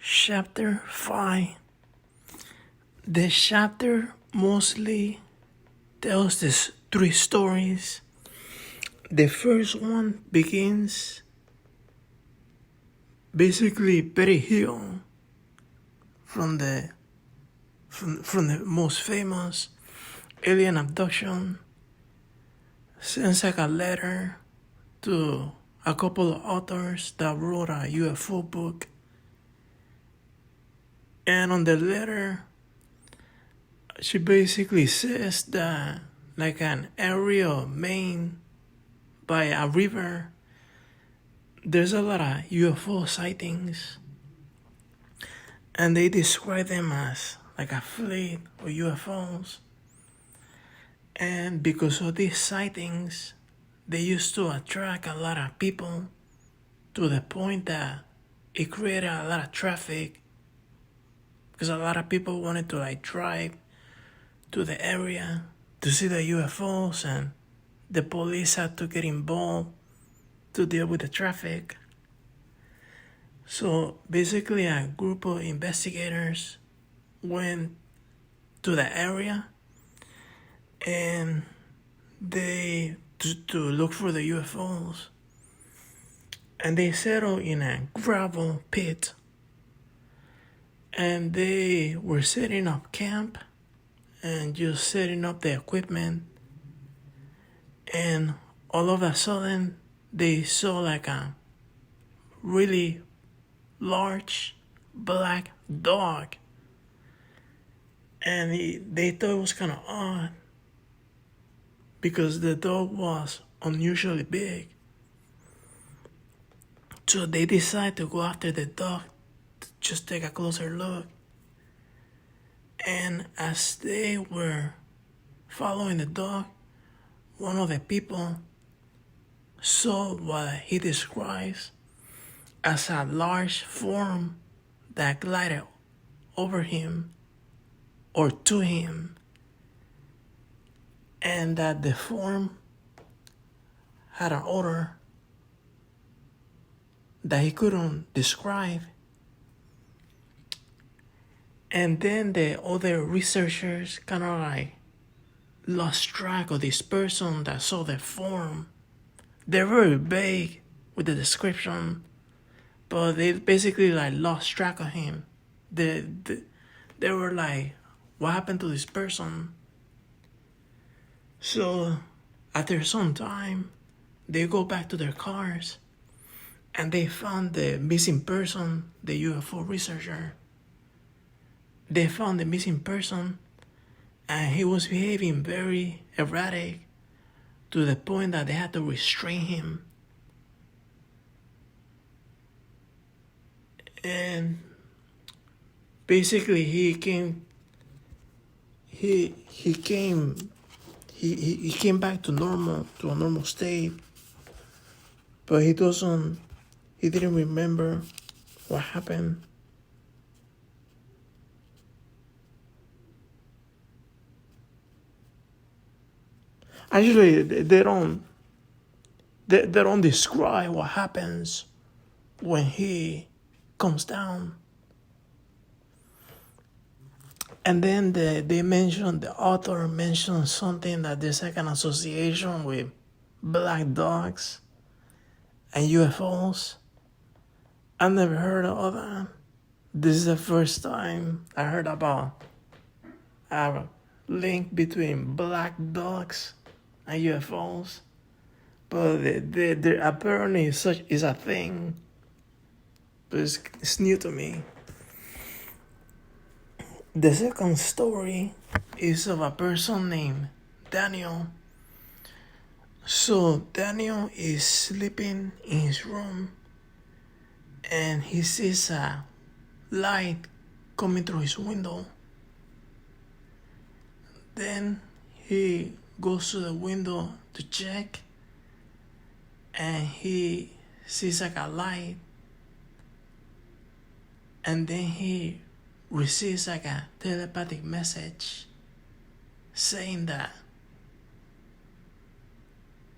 Chapter 5. The chapter mostly tells these three stories. The first one begins basically Betty Hill from the most famous alien abduction sends like a letter to a couple of authors that wrote a UFO book. And on the letter, she basically says that like an area of Maine by a river, there's a lot of UFO sightings. And they describe them as like a fleet of UFOs. And because of these sightings, they used to attract a lot of people to the point that it created a lot of traffic because a lot of people wanted to like drive to the area to see the UFOs, and the police had to get involved to deal with the traffic. So basically a group of investigators went to the area and they to look for the UFOs, and they settled in a gravel pit, and they were setting up camp and just setting up the equipment, and all of a sudden they saw like a really large black dog, and they thought it was kind of odd because the dog was unusually big. So they decided to go after the dog to just take a closer look. And as they were following the dog, one of the people saw what he describes as a large form that glided over him or to him, and that the form had an odor that he couldn't describe. And then the other researchers kind of like lost track of this person that saw the form. They're very vague with the description, but they basically like lost track of him. They were like, what happened to this person? So after some time, they go back to their cars and they found the missing person, the UFO researcher. They found the missing person, and he was behaving very erratic to the point that they had to restrain him. And basically he came back to a normal state, but he didn't remember what happened. Actually, they don't describe what happens when he comes down. And then the author mentioned something that there's like an association with black dogs and UFOs. I've never heard of that. This is the first time I heard about a link between black dogs and UFOs. But there apparently such is a thing. But it's new to me. The second story is of a person named Daniel. So Daniel is sleeping in his room and he sees a light coming through his window. Then he goes to the window to check and he sees like a light, and then he receives like a telepathic message saying that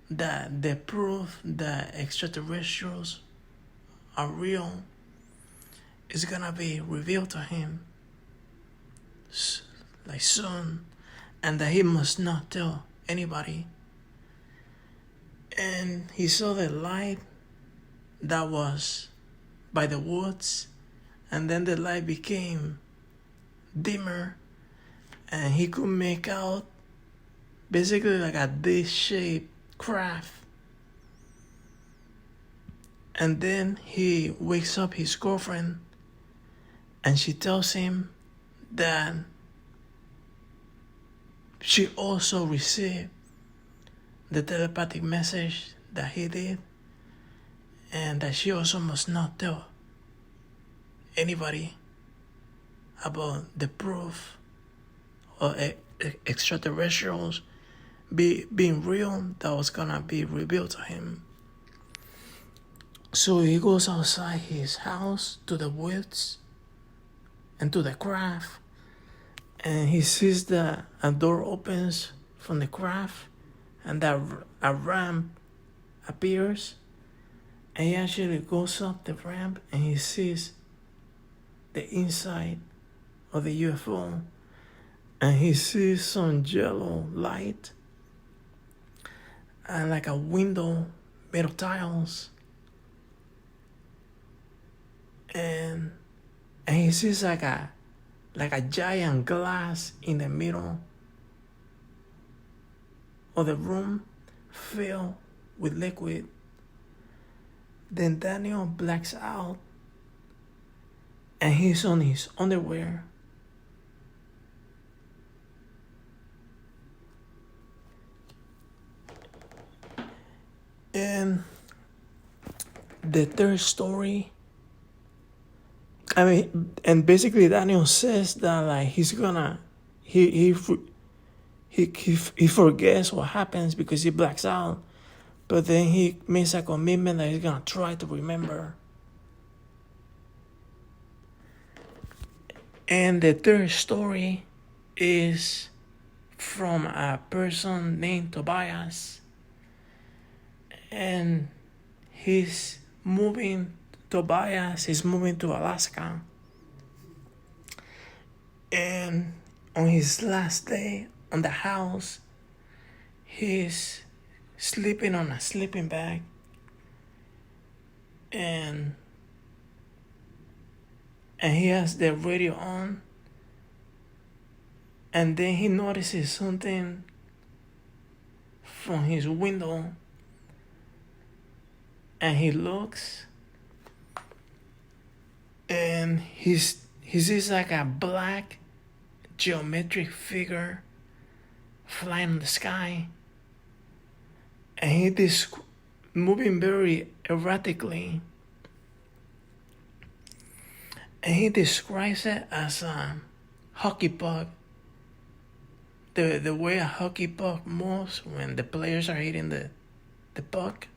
the proof that extraterrestrials are real is gonna be revealed to him like soon, and that he must not tell anybody. And he saw the light that was by the woods, and then the light became dimmer, and he could make out basically like a disc-shaped craft. And then he wakes up his girlfriend, and she tells him that she also received the telepathic message that he did, and that she also must not tell anybody about the proof of extraterrestrials being real that was gonna be revealed to him. So he goes outside his house to the woods and to the craft, and he sees that a door opens from the craft, and that a ramp appears, and he actually goes up the ramp, and he sees the inside of the UFO, and he sees some yellow light and like a window made of tiles, and he sees like a giant glass in the middle of the room filled with liquid. Then Daniel blacks out, and he's on his underwear. And the third story, and basically Daniel says that like he's gonna, he forgets what happens because he blacks out, but then he makes a commitment that he's gonna try to remember. And the third story is from a person named Tobias, and Tobias is moving to Alaska, and on his last day on the house, he's sleeping on a sleeping bag, and he has the radio on, and then he notices something from his window, and he looks, and he sees like a black geometric figure flying in the sky, and he's moving very erratically, and he describes it as a hockey puck. The way a hockey puck moves when the players are hitting the puck,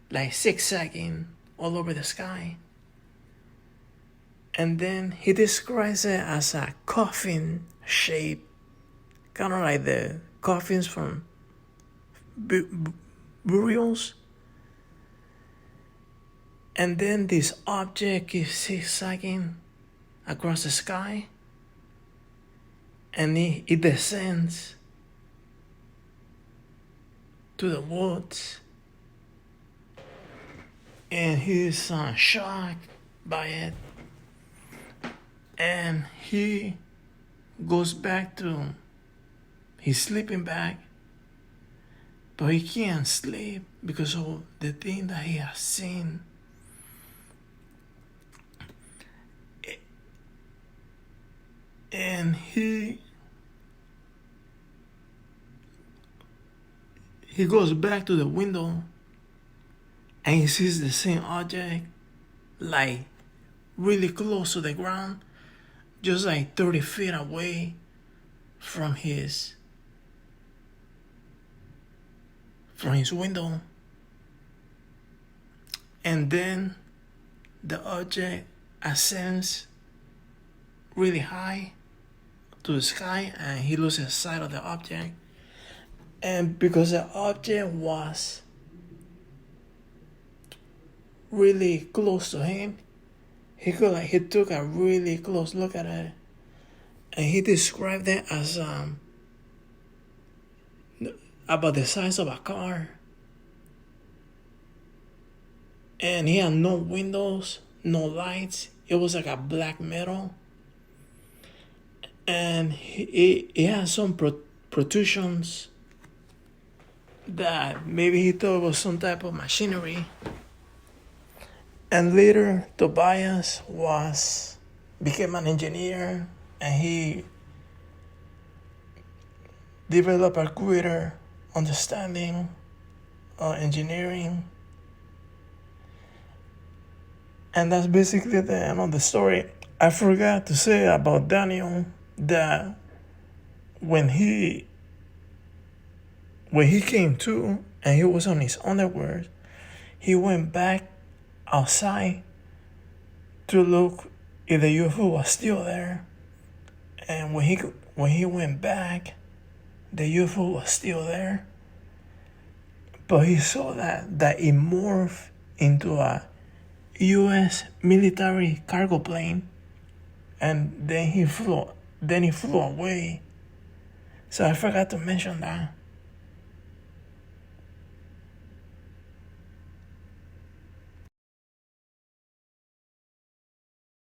like zigzagging all over the sky. And then he describes it as a coffin shape, kind of like the coffins from burials. And then this object is zigzagging across the sky, and it descends to the woods, and he's shocked by it, and he goes back to his sleeping bag, but he can't sleep because of the thing that he has seen. And he goes back to the window, and he sees the same object like really close to the ground, just like 30 feet away from his window. And then the object ascends really high to the sky, and he loses sight of the object. And because the object was really close to him, he took a really close look at it, and he described it as about the size of a car, and he had no windows, no lights. It was like a black metal, and he had some protrusions that maybe he thought was some type of machinery. And later, Tobias became an engineer, and he developed a greater understanding of engineering. And that's basically the end of the story. I forgot to say about Daniel that when he came to and he was on his underwear, he went back outside to look if the UFO was still there. And when he went back, the UFO was still there. But he saw that it morphed into a U.S. military cargo plane, and then he flew away. So I forgot to mention that.